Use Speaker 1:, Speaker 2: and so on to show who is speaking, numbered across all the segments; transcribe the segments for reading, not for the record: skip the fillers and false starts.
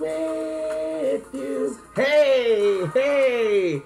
Speaker 1: with you. Hey, hey.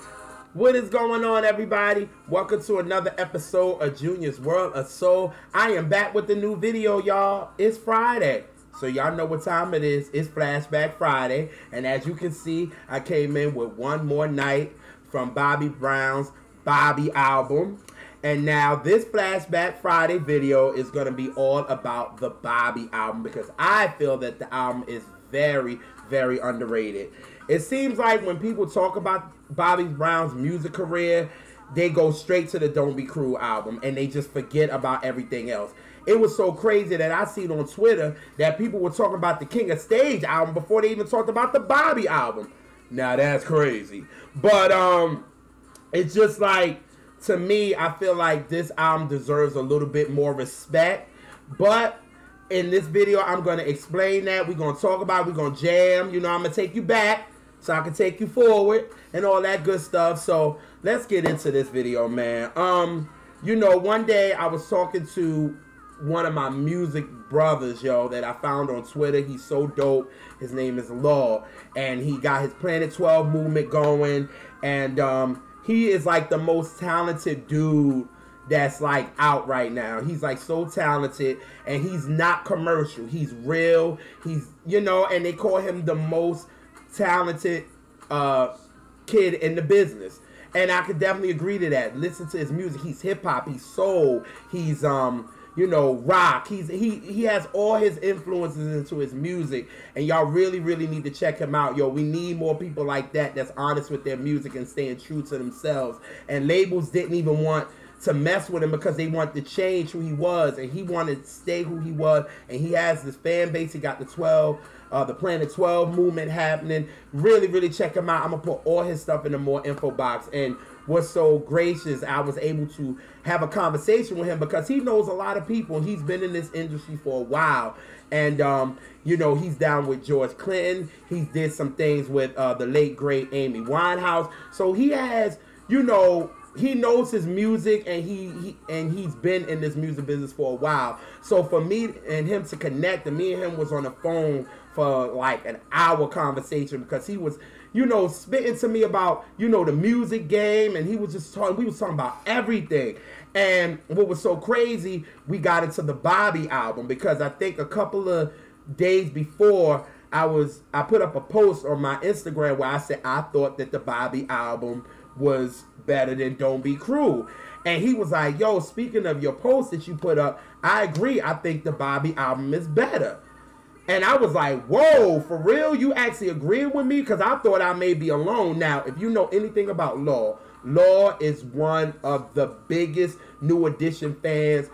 Speaker 1: What is going on, everybody? Welcome to another episode of Junior's World of Soul. I am back with a new video, y'all. It's Friday, so y'all know what time it is. It's Flashback Friday, and as you can see, I came in with One More Night from Bobby Brown's Bobby album. And now this Flashback Friday video is going to be all about the Bobby album, because I feel that the album is very, very underrated. It seems like when people talk about Bobby Brown's music career, they go straight to the Don't Be Cruel album and they just forget about everything else. It was so crazy that I seen on Twitter that people were talking about the King of Stage album before they even talked about the Bobby album. Now that's crazy. But it's just like, to me, I feel like this album deserves a little bit more respect. But in this video, I'm going to explain that. We're going to talk about it. We're going to jam. You know, I'm going to take you back so I can take you forward and all that good stuff. So let's get into this video, man. You know, one day I was talking to one of my music brothers, yo, that I found on Twitter. He's so dope. His name is Law. And he got his Planet 12 movement going. And he is like the most talented dude that's like out right now. He's like so talented, and he's not commercial. He's real. He's, you know, and they call him the most talented kid in the business. And I could definitely agree to that. Listen to his music. He's hip hop. He's soul. He's you know, rock. He has all his influences into his music, and y'all really need to check him out. Yo, we need more people like that that's honest with their music and staying true to themselves. And labels didn't even want to mess with him because they wanted to change who he was, and he wanted to stay who he was. And he has this fan base. He got the Planet 12 movement happening. Really check him out. I'm gonna put all his stuff in the more info box. And what's so gracious, I was able to have a conversation with him because he knows a lot of people. He's been in this industry for a while. And, you know, he's down with George Clinton. He did some things with the late, great Amy Winehouse. So he has, you know, he knows his music, and he's been in this music business for a while. So for me and him to connect, and me and him was on the phone for like an hour conversation, because he was, you know, spitting to me about, you know, the music game, and he was just talking, we was talking about everything. And what was so crazy, we got into the Bobby album, because I think a couple of days before, I put up a post on my Instagram where I said I thought that the Bobby album was better than Don't Be Cruel. And he was like, yo, speaking of your post that you put up, I agree. I think the Bobby album is better. And I was like, whoa, for real? You actually agreeing with me? Because I thought I may be alone. Now, if you know anything about Law, Law is one of the biggest New Edition fans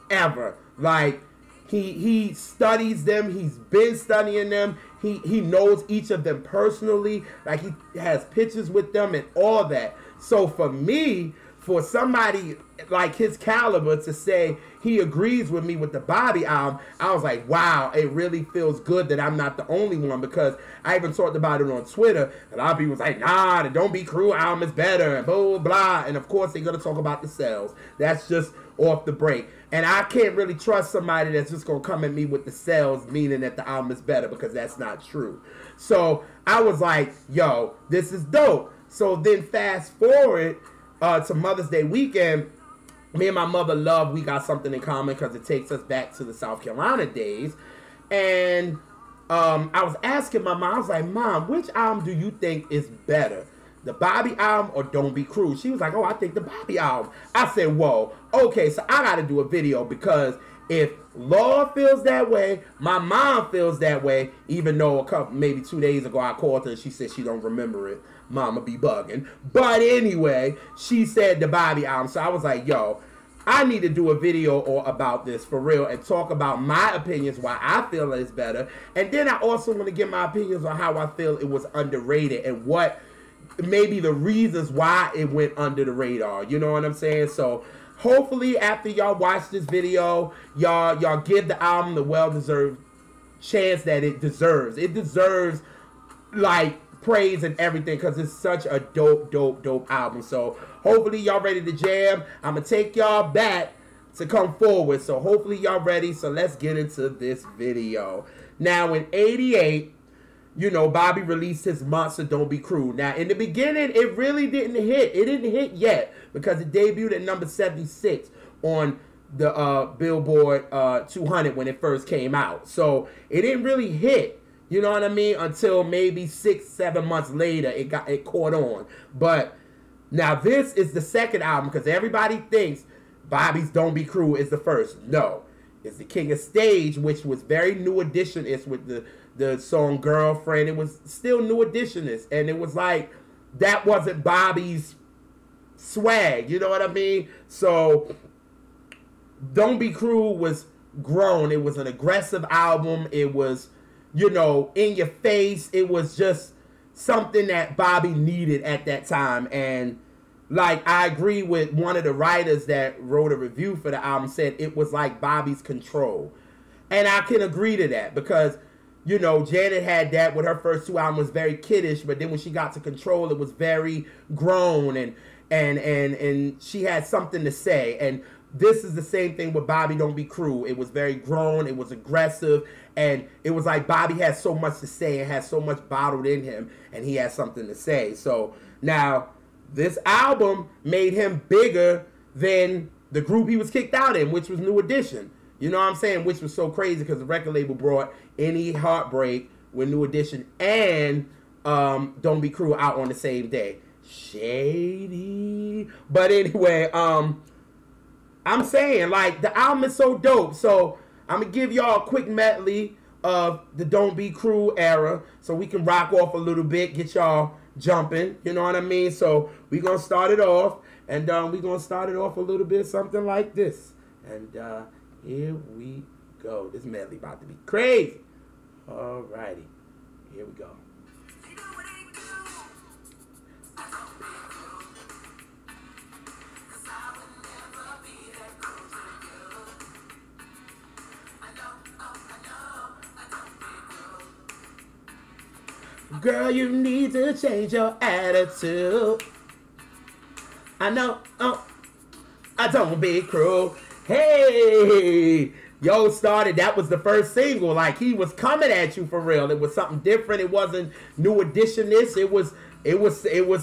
Speaker 1: ever. Like, he studies them. He's been studying them. He knows each of them personally. Like, he has pictures with them and all that. So for me, for somebody like his caliber to say he agrees with me with the Bobby album, I was like, wow, it really feels good that I'm not the only one, because I even talked about it on Twitter. A lot of people was like, nah, the Don't Be Cruel album is better, and blah, blah. And of course, they're going to talk about the sales. That's just off the break. And I can't really trust somebody that's just going to come at me with the sales, meaning that the album is better, because that's not true. So I was like, yo, this is dope. So then fast forward to Mother's Day weekend. Me and my mother we got something in common, because it takes us back to the South Carolina days. And I was asking my mom, I was like, Mom, which album do you think is better? The Bobby album or Don't Be Cruel? She was like, oh, I think the Bobby album. I said, whoa, okay, so I got to do a video, because if Law feels that way, my mom feels that way, even though maybe 2 days ago I called her and she said she don't remember it. Mama be bugging. But anyway, she said the Bobby album. So I was like, yo, I need to do a video about this for real and talk about my opinions, why I feel it's better. And then I also want to give my opinions on how I feel it was underrated and what maybe the reasons why it went under the radar. You know what I'm saying? So hopefully after y'all watch this video, y'all give the album the well-deserved chance that it deserves. It deserves, like, praise and everything, because it's such a dope album. So hopefully y'all ready to jam. I'm gonna take y'all back to come forward, so hopefully y'all ready. So let's get into this video. Now in '88, you know, Bobby released his Monster Don't Be Cruel. Now, in the beginning, it really didn't hit. It didn't hit yet because it debuted at number 76 on the Billboard 200 when it first came out. So it didn't really hit, you know what I mean, until maybe 6-7 months later it caught on. But now this is the second album because everybody thinks Bobby's Don't Be Cruel is the first. No, it's the King of Stage, which was very New Edition-ish with the song Girlfriend. It was still New Edition-ish, and it was like that wasn't Bobby's swag, you know what I mean? So Don't Be Cruel was grown. It was an aggressive album. It was, you know, in your face. It was just something that Bobby needed at that time. And like, I agree with one of the writers that wrote a review for the album, said it was like Bobby's Control. And I can agree to that because, you know, Janet had that with her first two albums, was very kiddish, but then when she got to Control, it was very grown and she had something to say. And this is the same thing with Bobby Don't Be Cruel. It was very grown, it was aggressive, and it was like Bobby had so much to say and had so much bottled in him, and he had something to say. So now this album made him bigger than the group he was kicked out in, which was New Edition. You know what I'm saying? Which was so crazy because the record label brought Any Heartbreak with New Edition and Don't Be Cruel out on the same day. Shady. But anyway, I'm saying, like, the album is so dope. So I'm going to give y'all a quick medley of the Don't Be Cruel era so we can rock off a little bit, get y'all jumping. You know what I mean? So we're going to start it off. And we're going to start it off a little bit something like this. And here we go. This medley about to be crazy. Alrighty. Here we go. Girl, you need to change your attitude. I know, I don't be cruel. Hey, yo started, that was the first single. Like, he was coming at you for real. It was something different. It wasn't New Edition-ish. It was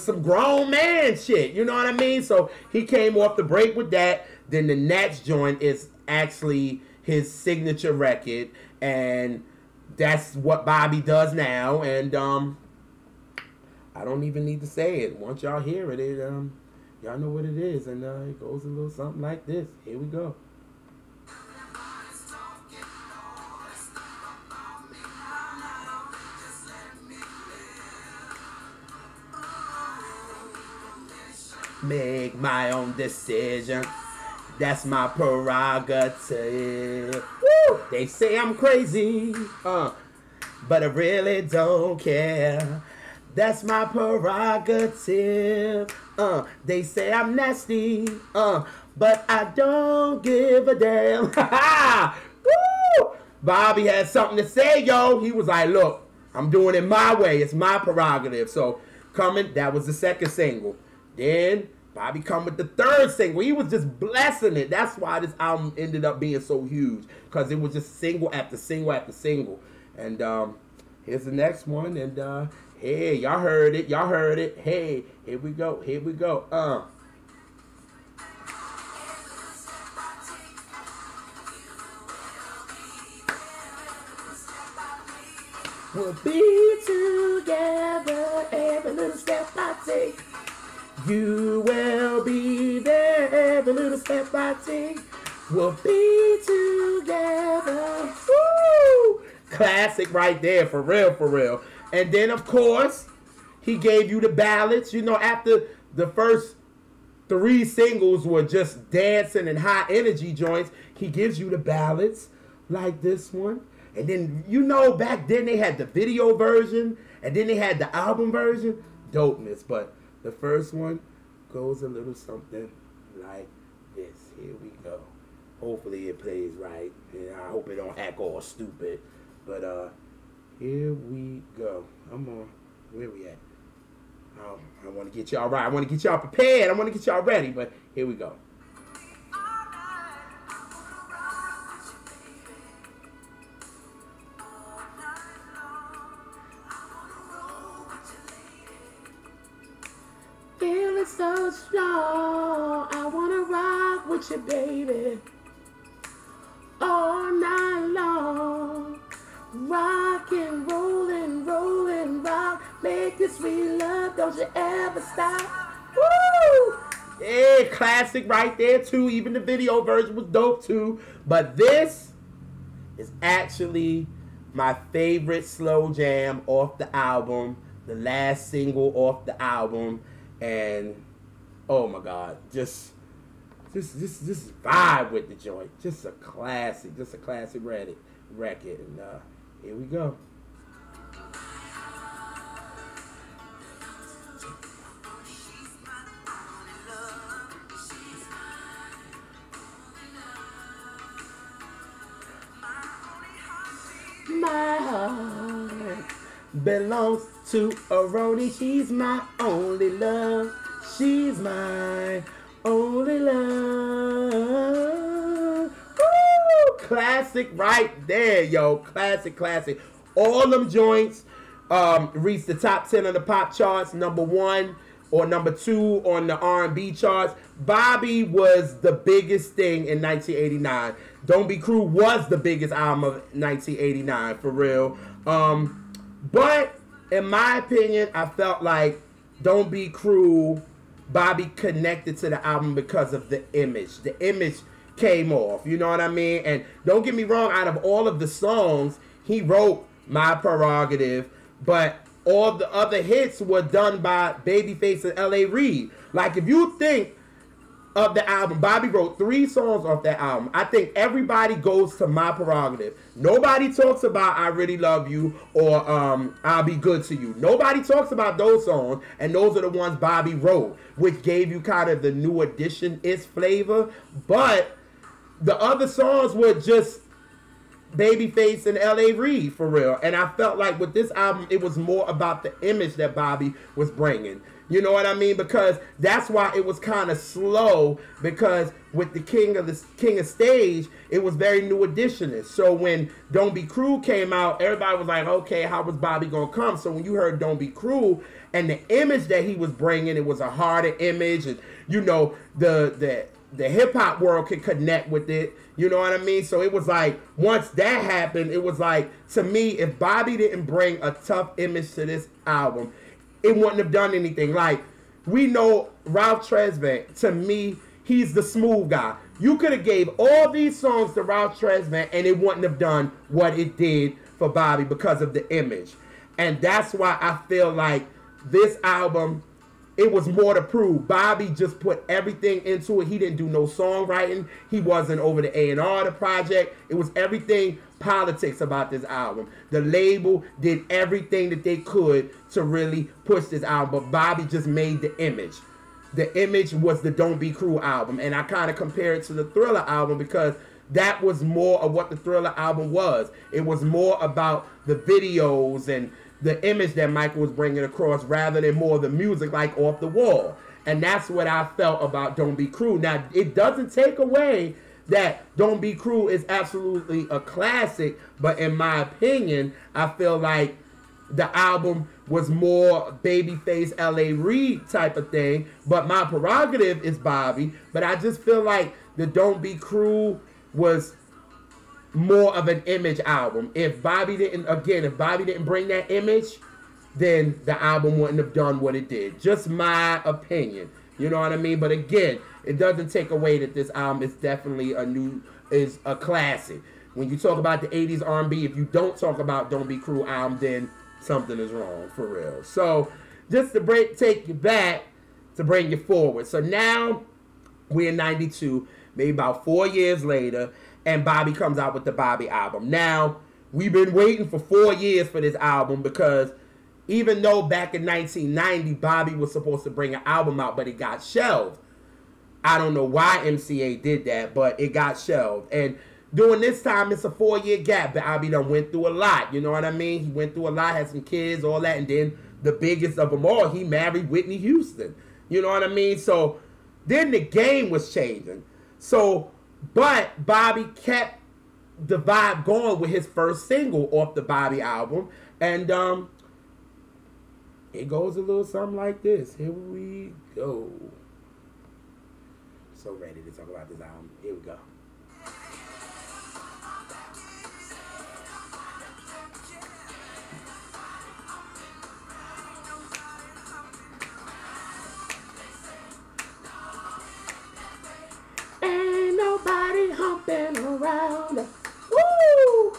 Speaker 1: some grown man shit. You know what I mean? So he came off the break with that. Then the next joint is actually his signature record, and that's what Bobby does now. And I don't even need to say it. Once y'all hear it, y'all know what it is. And it goes a little something like this. Here we go. Make my own decision. That's my prerogative. Woo! They say I'm crazy, but I really don't care. That's my prerogative. They say I'm nasty, but I don't give a damn. Woo! Bobby had something to say, yo. He was like, look, I'm doing it my way. It's my prerogative. So coming, that was the second single. Then Bobby come with the third single. He was just blessing it. That's why this album ended up being so huge, because it was just single after single after single. And here's the next one. And hey, y'all heard it. Y'all heard it. Hey, here we go. Here we go. We'll be together every little step I take. You will be there every little step I take. We'll be together. Woo! Classic right there, for real, for real. And then, of course, he gave you the ballads. You know, after the first 3 singles were just dancing and high energy joints, he gives you the ballads like this one. And then, you know, back then they had the video version, and then they had the album version. Dopeness. But the first one goes a little something like this. Here we go. Hopefully it plays right. And I hope it don't act all stupid. But here we go. Come on. Where we at? Oh, I want to get y'all right. I want to get y'all prepared. I want to get y'all ready. But here we go. so strong. I wanna rock with you, baby, all night long. Rock and roll and rock. Make this sweet love, don't you ever stop. Woo! Yeah, classic right there too. Even the video version was dope too. But this is actually my favorite slow jam off the album. The last single off the album. And oh my God, just vibe with the joint. Just a classic record. And here we go. My heart belongs to Aroni. She's my only love. She's my only love. Woo! Classic right there, yo. Classic. All them joints reached the top 10 of the pop charts, #1 or #2 on the R&B charts. Bobby was the biggest thing in 1989. Don't Be Cruel was the biggest album of 1989, for real. But in my opinion, I felt like Don't Be Cruel, Bobby connected to the album because of the image. The image came off, you know what I mean? And don't get me wrong, out of all of the songs, he wrote My Prerogative, but all the other hits were done by Babyface and L.A. Reid. Like, if you think of the album, Bobby wrote 3 songs off that album. I think everybody goes to My Prerogative. Nobody talks about I Really Love You or I'll Be Good to You. Nobody talks about those songs, and those are the ones Bobby wrote, which gave you kind of the New Edition-ish flavor. But the other songs were just Babyface and L.A. Reid, for real. And I felt like with this album, it was more about the image that Bobby was bringing. You know what I mean? Because that's why it was kind of slow, because with the King of Stage, it was very New Edition-ish. So when Don't Be Cruel came out, everybody was like, okay, how was Bobby going to come? So when you heard Don't Be Cruel and the image that he was bringing, it was a harder image. And, you know, the hip-hop world could connect with it. You know what I mean? So it was like, once that happened, it was like, to me, if Bobby didn't bring a tough image to this album, it wouldn't have done anything. Like, we know Ralph Tresvant, to me, he's the smooth guy. You could have gave all these songs to Ralph Tresvant and it wouldn't have done what it did for Bobby because of the image. And that's why I feel like this album, it was more to prove. Bobby just put everything into it. He didn't do no songwriting. He wasn't over the A&R, the project. It was everything politics about this album. The label did everything that they could to really push this album, but Bobby just made the image. The image was the Don't Be Cruel album, and I kind of compare it to the Thriller album because that was more of what the Thriller album was. It was more about the videos and the image that Michael was bringing across rather than more of the music like Off the Wall. And that's what I felt about Don't Be Cruel. Now, it doesn't take away that Don't Be Cruel is absolutely a classic, but in my opinion, I feel like the album was more Babyface, L.A. Reid type of thing, but My Prerogative is Bobby. But I just feel like the Don't Be Cruel was more of an image album. If Bobby didn't bring that image, then the album wouldn't have done what it did. Just my opinion. You know what I mean? But again, it doesn't take away that this album is definitely a classic. When you talk about the 80s R&B, if you don't talk about Don't Be Cruel album, then something is wrong, for real. So just to take you back, to bring you forward. So now we're in 92, maybe about 4 years later, and Bobby comes out with the Bobby album. Now, we've been waiting for 4 years for this album because even though back in 1990, Bobby was supposed to bring an album out, but it got shelved. I don't know why MCA did that, but it got shelved. And during this time, it's a 4-year gap. Bobby done went through a lot, you know what I mean? He went through a lot, had some kids, all that, and then the biggest of them all, he married Whitney Houston. You know what I mean? So then the game was changing. So, but Bobby kept the vibe going with his first single off the Bobby album. And It goes a little something like this. Here we go. So ready to talk about this album. Here we go. Ain't nobody humping around. Woo!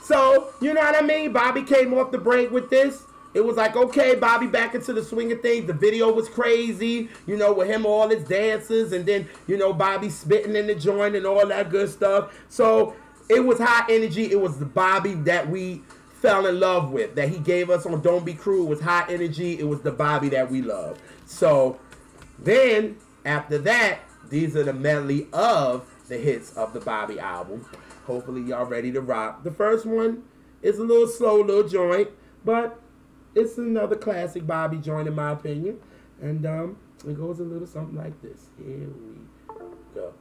Speaker 1: So, you know what I mean? Bobby came off the break with this. It was like, okay, Bobby back into the swing of things. The video was crazy, you know, with him, all his dances, and then, you know, Bobby spitting in the joint and all that good stuff. So it was high energy. It was the Bobby that we fell in love with, that he gave us on Don't Be Cruel. It was high energy. It was the Bobby that we love. So then, after that, these are the medley of the hits of the Bobby album. Hopefully y'all ready to rock. The first one is a little slow, little joint, but it's another classic Bobby joint in my opinion. And it goes a little something like this. Here we go.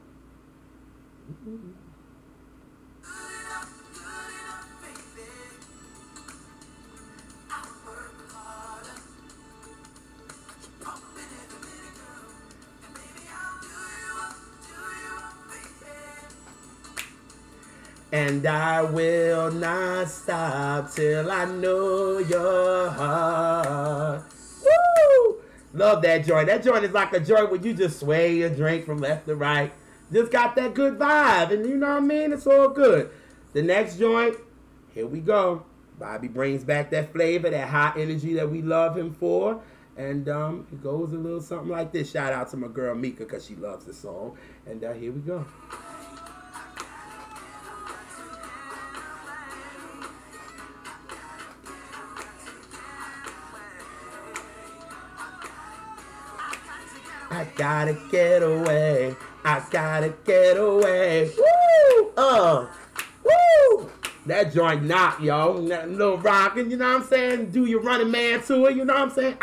Speaker 1: And I will not stop till I know your heart. Woo! Love that joint. That joint is like a joint where you just sway your drink from left to right. Just got that good vibe. And you know what I mean? It's all good. The next joint, here we go. Bobby brings back that flavor, that high energy that we love him for. And it goes a little something like this. Shout out to my girl Mika because she loves the song. And here we go. I gotta get away. I gotta get away. Woo! Woo! That joint knock, yo. That little rockin', you know what I'm saying? Do your running man to it, you know what I'm saying?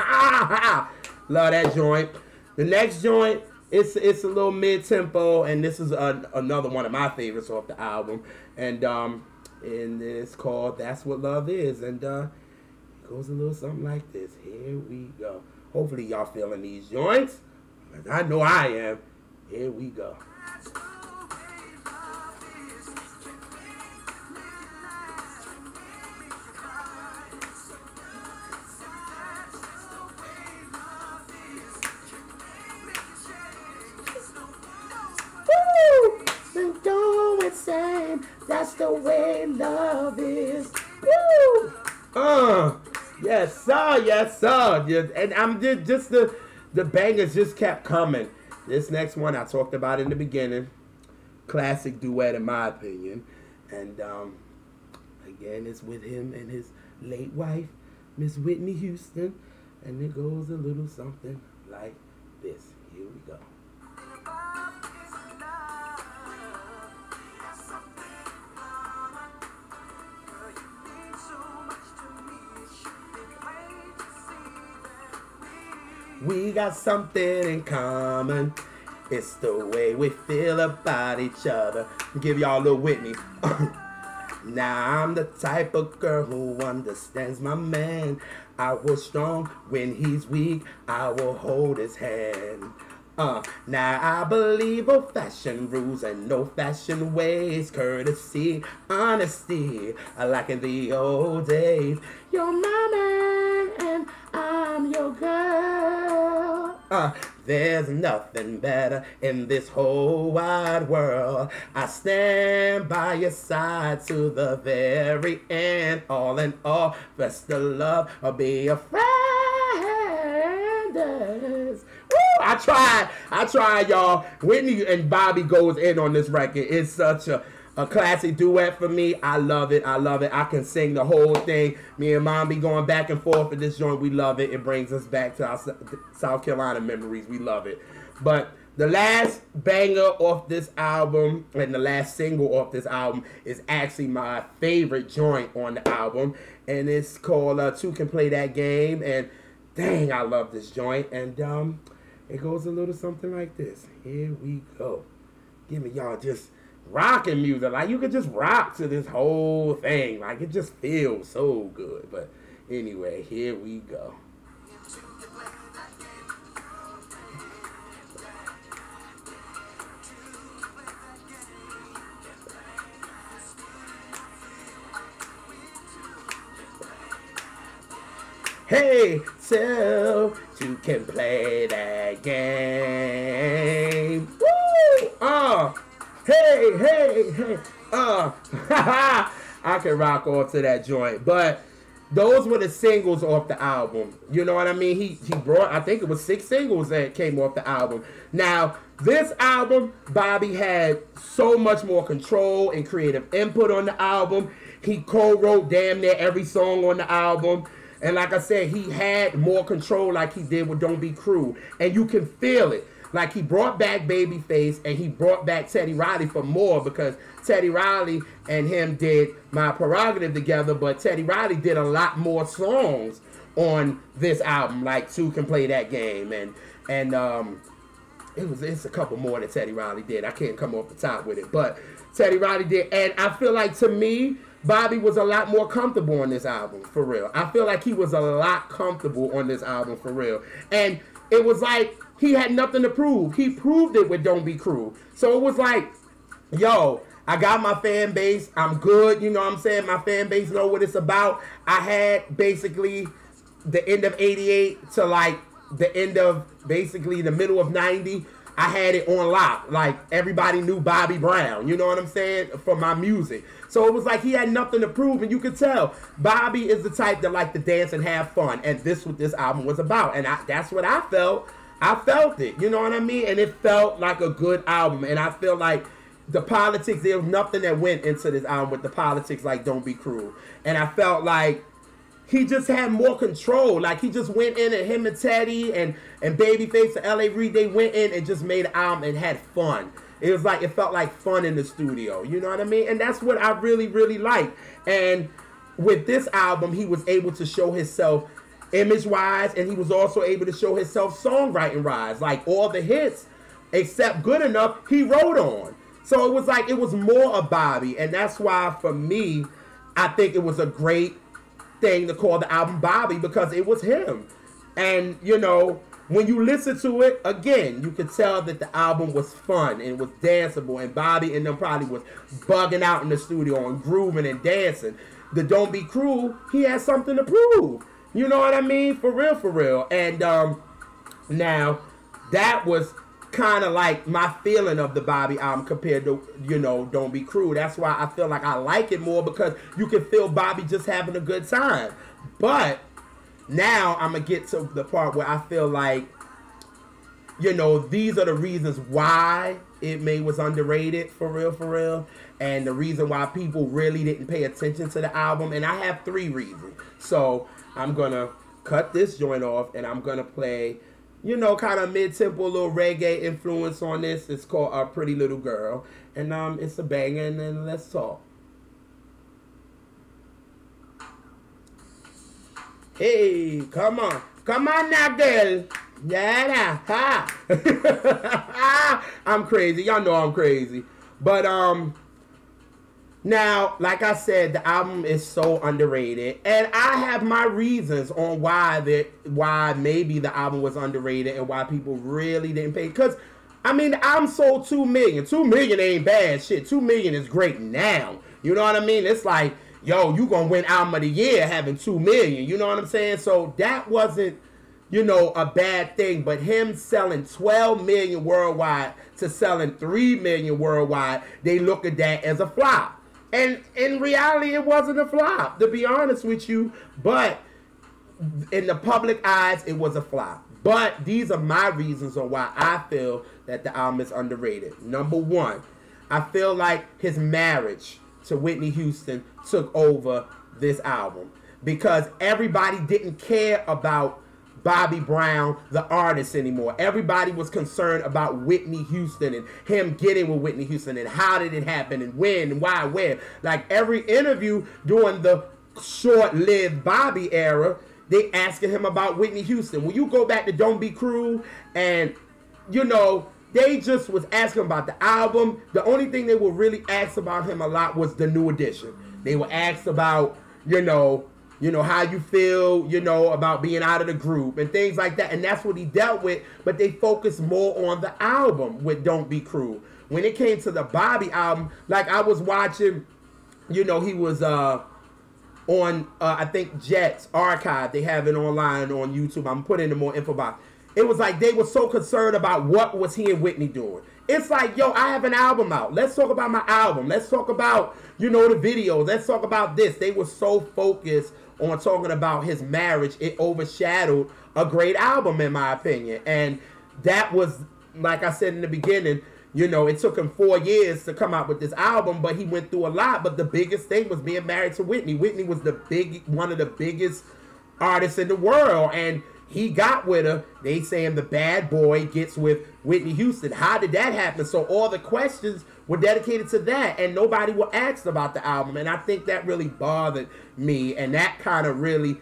Speaker 1: Love that joint. The next joint, it's a little mid-tempo, and this is another one of my favorites off the album. And it's called That's What Love Is. And it goes a little something like this. Here we go. Hopefully y'all feeling these joints. I know I am. Here we go. Woo! Been going same. That's the way love is. Woo! Yes sir, yes sir. And I'm just the bangers just kept coming. This next one I talked about in the beginning. Classic duet in my opinion. And again, it's with him and his late wife, Miss Whitney Houston. And it goes a little something like this. Here we go. We got something in common. It's the way we feel about each other. I'll give y'all a little Whitney. Now I'm the type of girl who understands my man. I was strong when he's weak. I will hold his hand. Now I believe old fashion rules and no fashion ways. Courtesy, honesty, like in the old days. You're my man and I'm your girl. There's nothing better in this whole wide world. I stand by your side to the very end. All in all, best of love or be a friend. I tried, y'all. Whitney and Bobby goes in on this record. It's such a classic duet for me. I love it. I can sing the whole thing. Me and Mom be going back and forth with this joint. We love it. It brings us back to our South Carolina memories. We love it. But the last banger off this album and the last single off this album is actually my favorite joint on the album. And it's called Two Can Play That Game. And dang, I love this joint. And it goes a little something like this. Here we go. Give me y'all just rocking music. Like, you could just rock to this whole thing. Like, it just feels so good. But anyway, here we go. Hey, so you can play that game. Woo! Hey. I can rock off to that joint. But those were the singles off the album. You know what I mean? He brought, I think it was 6 singles that came off the album. Now, this album, Bobby had so much more control and creative input on the album. He co-wrote damn near every song on the album. And like I said, he had more control like he did with Don't Be Cruel. And you can feel it. Like, he brought back Babyface and he brought back Teddy Riley for more, because Teddy Riley and him did My Prerogative together, but Teddy Riley did a lot more songs on this album, like Two Can Play That Game, and it's a couple more that Teddy Riley did. I can't come off the top with it, but Teddy Riley did. And I feel like, to me, Bobby was a lot more comfortable on this album, for real. I feel like he was a lot comfortable on this album, for real. And it was like he had nothing to prove. He proved it with Don't Be Cruel. So it was like, yo, I got my fan base. I'm good. You know what I'm saying? My fan base know what it's about. I had basically the end of 88 to like the end of basically the middle of 90. I had it on lock. Like, everybody knew Bobby Brown. You know what I'm saying? For my music. So it was like he had nothing to prove, and you could tell Bobby is the type that like to dance and have fun, and this what this album was about. And that's what I felt. I felt it, you know what I mean? And it felt like a good album. And I feel like the politics, there was nothing that went into this album with the politics like Don't Be Cruel. And I felt like he just had more control. Like, he just went in, and him and Teddy and Babyface and L.A. Reid, they went in and just made an album and had fun. It was like, it felt like fun in the studio. You know what I mean? And that's what I really, really liked. And with this album, he was able to show himself image-wise, and he was also able to show himself songwriting-wise. Like, all the hits, except Good Enough, he wrote on. So it was like, it was more of Bobby. And that's why, for me, I think it was a great thing to call the album Bobby, because it was him. And, you know, when you listen to it, again, you could tell that the album was fun and it was danceable, and Bobby and them probably was bugging out in the studio and grooving and dancing. The Don't Be Cruel, he had something to prove. You know what I mean? For real, for real. And now, that was kind of like my feeling of the Bobby album compared to, you know, Don't Be Cruel. That's why I feel like I like it more, because you can feel Bobby just having a good time. But now I'm going to get to the part where I feel like, you know, these are the reasons why It May was underrated, for real, for real. And the reason why people really didn't pay attention to the album. And I have 3 reasons. So I'm going to cut this joint off, and I'm going to play, you know, kind of mid-tempo, little reggae influence on this. It's called A Pretty Little Girl. And it's a banger, and then let's talk. Hey, come on. Come on now, girl. Yeah, ha. I'm crazy. Y'all know I'm crazy. But, now, like I said, the album is so underrated, and I have my reasons on why maybe the album was underrated and why people really didn't pay. Because, I mean, the album sold 2 million. 2 million ain't bad shit. 2 million is great now. You know what I mean? It's like, yo, you gonna win album of the year having 2 million. You know what I'm saying? So that wasn't, you know, a bad thing. But him selling 12 million worldwide to selling 3 million worldwide, they look at that as a flop. And in reality, it wasn't a flop, to be honest with you. But in the public eyes, it was a flop. But these are my reasons on why I feel that the album is underrated. Number 1, I feel like his marriage to Whitney Houston took over this album, because everybody didn't care about Bobby Brown, the artist, anymore. Everybody was concerned about Whitney Houston and him getting with Whitney Houston and how did it happen and when and why, where. Like, every interview during the short-lived Bobby era, they asking him about Whitney Houston. When you go back to Don't Be Cruel, and, you know, they just was asking about the album. The only thing they were really asked about him a lot was the New Edition. They were asked about, you know, how you feel, you know, about being out of the group and things like that. And that's what he dealt with. But they focused more on the album with Don't Be Cruel. When it came to the Bobby album, like, I was watching, you know, he was on, I think, Jet's archive. They have it online on YouTube. I'm putting in more info box. It was like they were so concerned about what was he and Whitney doing. It's like, yo, I have an album out. Let's talk about my album. Let's talk about, you know, the videos. Let's talk about this. They were so focused on talking about his marriage, it overshadowed a great album, in my opinion. And that was, like I said in the beginning, you know, it took him 4 years to come out with this album, but he went through a lot. But the biggest thing was being married to Whitney. Whitney was one of the biggest artists in the world, and he got with her. They saying the bad boy gets with Whitney Houston. How did that happen? So all the questions were dedicated to that, and nobody was asked about the album. And I think that really bothered me, and that kind of really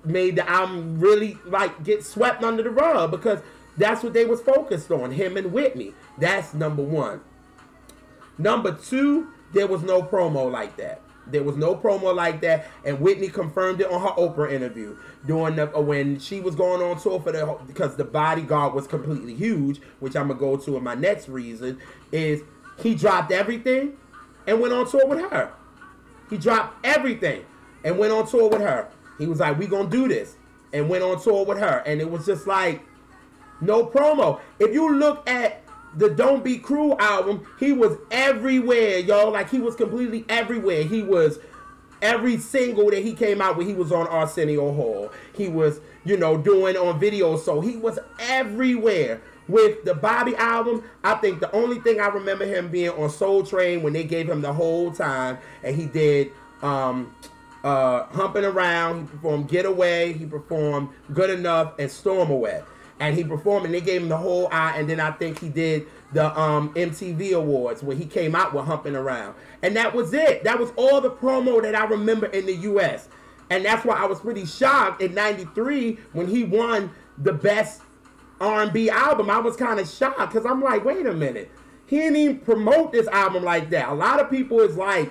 Speaker 1: made the album really like get swept under the rug, because that's what they was focused on, him and Whitney. That's number one. Number two, there was no promo like that. There was no promo like that, and Whitney confirmed it on her Oprah interview during when she was going on tour because the Bodyguard was completely huge, which I'm gonna go to in my next reason. Is he dropped everything and went on tour with her? He dropped everything and went on tour with her. He was like, "We gonna do this," and went on tour with her, and it was just like no promo. If you look at the Don't Be Cruel album, he was everywhere, y'all. Like, he was completely everywhere. He was every single that he came out with. He was on Arsenio Hall. He was, you know, doing on videos. So he was everywhere. With the Bobby album, I think the only thing I remember him being on Soul Train when they gave him the whole time, and he did Humping Around. He performed Get Away. He performed Good Enough and Storm Away. And he performed, and they gave him the whole eye. And then I think he did the MTV Awards where he came out with Humping Around. And that was it. That was all the promo that I remember in the U.S. And that's why I was pretty shocked in '93 when he won the best R&B album. I was kind of shocked because I'm like, wait a minute. He didn't even promote this album like that. A lot of people is like,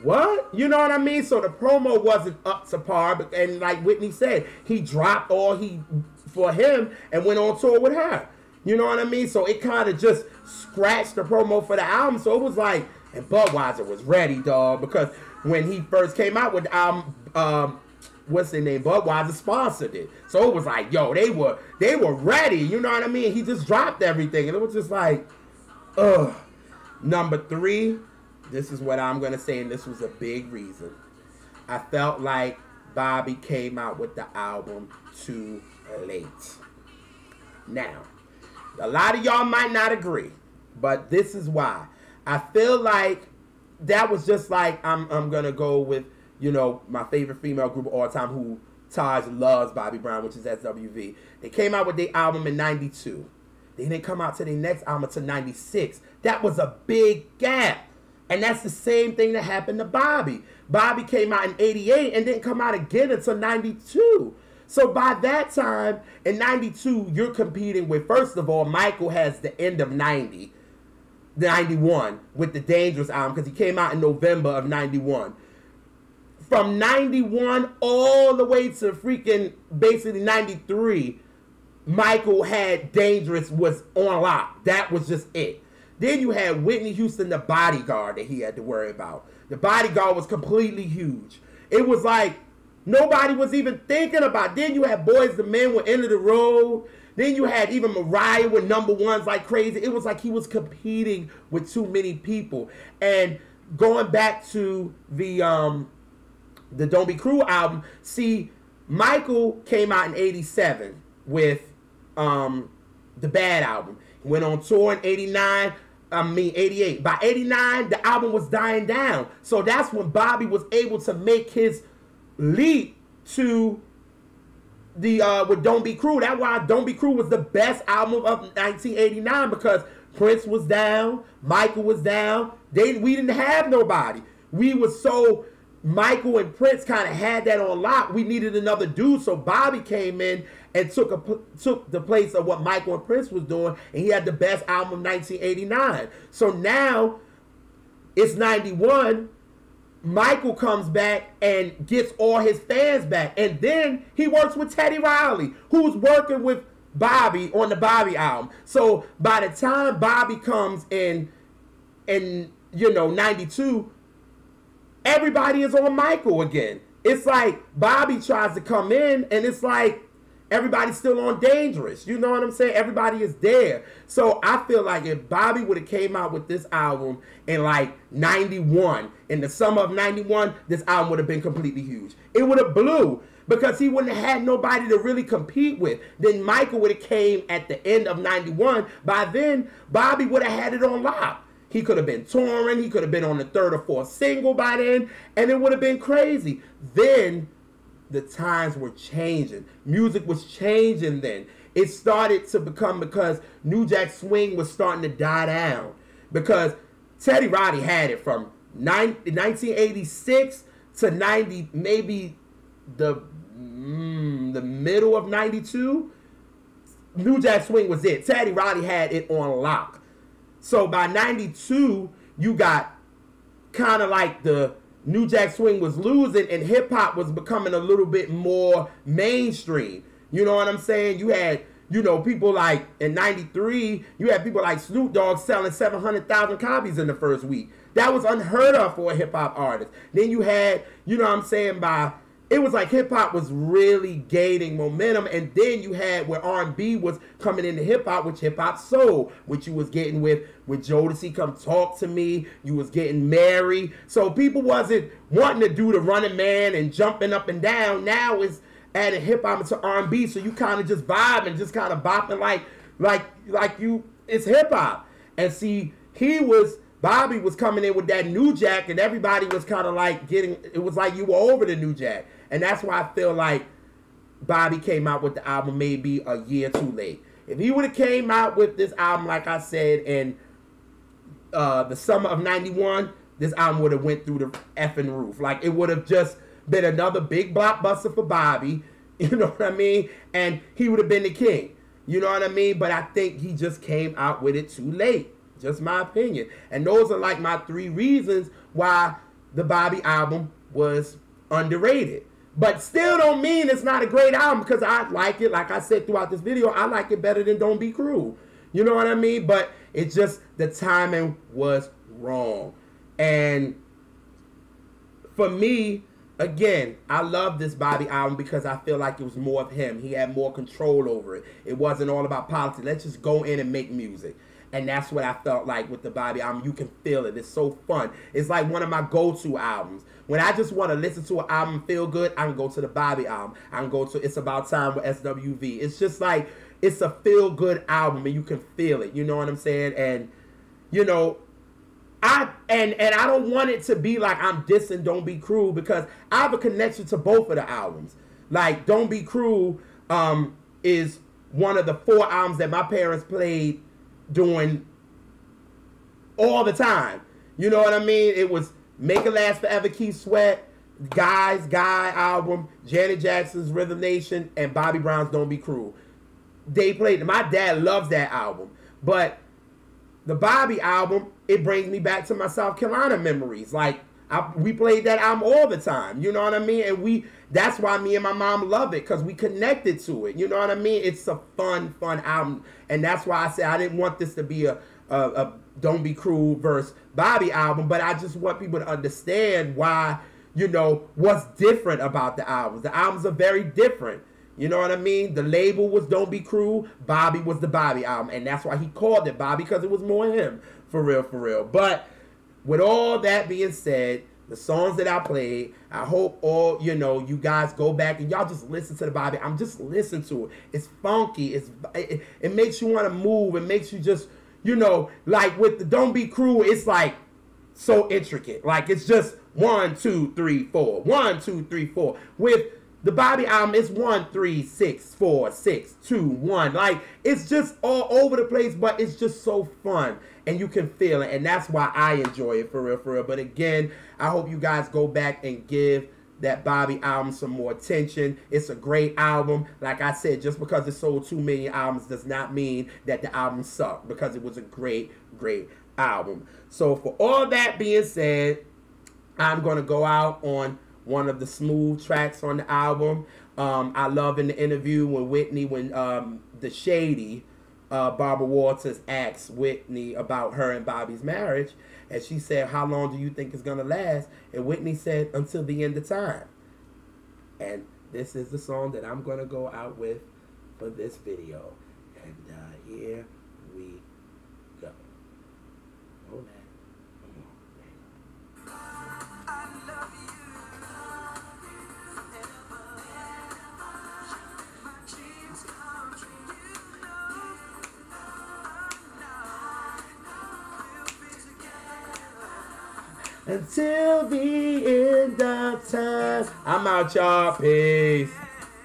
Speaker 1: what? You know what I mean? So the promo wasn't up to par, but, and like Whitney said, he dropped all he for him and went on tour with her. You know what I mean? So it kind of just scratched the promo for the album. So it was like, and Budweiser was ready, dog, because when he first came out with the album, what's their name? Budweiser sponsored it. So it was like, yo, they were ready. You know what I mean? He just dropped everything, and it was just like, ugh. Number three. This is what I'm going to say, and this was a big reason. I felt like Bobby came out with the album too late. Now, a lot of y'all might not agree, but this is why. I feel like that was just like, I'm going to go with, you know, my favorite female group of all time who Taj loves, Bobby Brown, which is SWV. They came out with their album in '92. They didn't come out to their next album until '96. That was a big gap. And that's the same thing that happened to Bobby. Bobby came out in '88 and didn't come out again until '92. So by that time, in '92, you're competing with, first of all, Michael has the end of '91 with the Dangerous album, because he came out in November of '91. From '91 all the way to freaking basically '93, Michael had Dangerous was on lock. That was just it. Then you had Whitney Houston, The Bodyguard, that he had to worry about. The Bodyguard was completely huge. It was like nobody was even thinking about. Then you had Boys II Men with End of the Road. Then you had even Mariah with number ones like crazy. It was like he was competing with too many people. And going back to the Don't Be Cruel album, see, Michael came out in '87 with the Bad album. He went on tour in '88. By '89, the album was dying down. So that's when Bobby was able to make his leap to the with Don't Be Cruel. That's why Don't Be Cruel was the best album of 1989, because Prince was down, Michael was down. We didn't have nobody. We were so, Michael and Prince kind of had that on lock. We needed another dude, so Bobby came in and took the place of what Michael and Prince was doing, and he had the best album of 1989. So now it's '91. Michael comes back and gets all his fans back, and then he works with Teddy Riley, who's working with Bobby on the Bobby album. So by the time Bobby comes in you know, '92, everybody is on Michael again. It's like Bobby tries to come in, and it's like everybody's still on Dangerous. You know what I'm saying? Everybody is there. So I feel like if Bobby would have came out with this album in like 91, in the summer of 91, this album would have been completely huge. It would have blew because he wouldn't have had nobody to really compete with. Then Michael would have came at the end of 91. By then, Bobby would have had it on lock. He could have been touring. He could have been on the third or fourth single by then, and it would have been crazy. Then the times were changing. Music was changing then. It started to become because New Jack Swing was starting to die down. Because Teddy Riley had it from 1986 to 90, maybe the middle of 92. New Jack Swing was it. Teddy Riley had it on lock. So by 92, you got kind of like the New Jack Swing was losing and hip hop was becoming a little bit more mainstream. You know what I'm saying? You had, people like in 93, you had people like Snoop Dogg selling 700,000 copies in the first week. That was unheard of for a hip hop artist. Then you had, it was like hip hop was really gaining momentum, and then you had where R&B was coming into hip hop, which hip hop soul, which you was getting with Jodeci, Come Talk to Me. You was getting Mary. So people wasn't wanting to do the Running Man and jumping up and down. Now it's adding hip hop into R&B, so you kind of just vibe and just kind of bopping like you. It's hip hop, and see Bobby was coming in with that New Jack, and everybody was kind of like it was like you were over the New Jack. And that's why I feel like Bobby came out with the album maybe a year too late. If he would have came out with this album, like I said, in the summer of 91, this album would have went through the effing roof. Like, it would have just been another big blockbuster for Bobby. You know what I mean? And he would have been the king. You know what I mean? But I think he just came out with it too late. Just my opinion. And those are like my 3 reasons why the Bobby album was underrated. But still don't mean it's not a great album, because I like it. Like I said throughout this video, I like it better than Don't Be Cruel. You know what I mean? But it's just the timing was wrong. And for me, again, I love this Bobby album because I feel like it was more of him. He had more control over it. It wasn't all about politics. Let's just go in and make music. And that's what I felt like with the Bobby album. You can feel it. It's so fun. It's like one of my go-to albums. When I just want to listen to an album and feel good, I can go to the Bobby album. I can go to It's About Time with SWV. It's just like, it's a feel-good album, and you can feel it. You know what I'm saying? And, I don't want it to be like I'm dissing Don't Be Cruel, because I have a connection to both of the albums. Like, Don't Be Cruel is one of the 4 albums that my parents played doing all the time. You know what I mean? It was Make It Last Forever, Keith Sweat, Guy album, Janet Jackson's Rhythm Nation, and Bobby Brown's Don't Be Cruel. They played. My dad loves that album. But the Bobby album, it brings me back to my South Carolina memories. Like, we played that album all the time. You know what I mean? And that's why me and my mom love it, because we connected to it. You know what I mean? It's a fun album. And that's why I said I didn't want this to be a Don't Be Cruel versus Bobby album, but I just want people to understand why, what's different about the albums. The albums are very different. You know what I mean? The label was Don't Be Cruel. Bobby was the Bobby album. And that's why he called it Bobby, because it was more him. For real. But with all that being said, the songs that I played, I hope all, you guys go back and y'all just listen to the Bobby. I'm just listening to it. It's funky. It makes you want to move. It makes you just, like with the Don't Be Cruel, it's like so intricate. Like, it's just 1, 2, 3, 4. 1, 2, 3, 4. With the Bobby album, it's 1, 3, 6, 4, 6, 2, 1. Like, it's just all over the place, but it's just so fun. And you can feel it. And that's why I enjoy it, for real. But again, I hope you guys go back and give that Bobby album some more attention. It's a great album. Like I said, just because it sold 2 million albums does not mean that the album sucked, because it was a great album. So for all that being said, I'm going to go out on one of the smooth tracks on the album. I love in the interview with Whitney when the Shady, Barbara Walters asked Whitney about her and Bobby's marriage, and she said, "How long do you think it's gonna last?" And Whitney said, "Until the end of time." And this is the song that I'm gonna go out with for this video. And here we go. Hold that. Until the end of time. I'm out, y'all. Peace.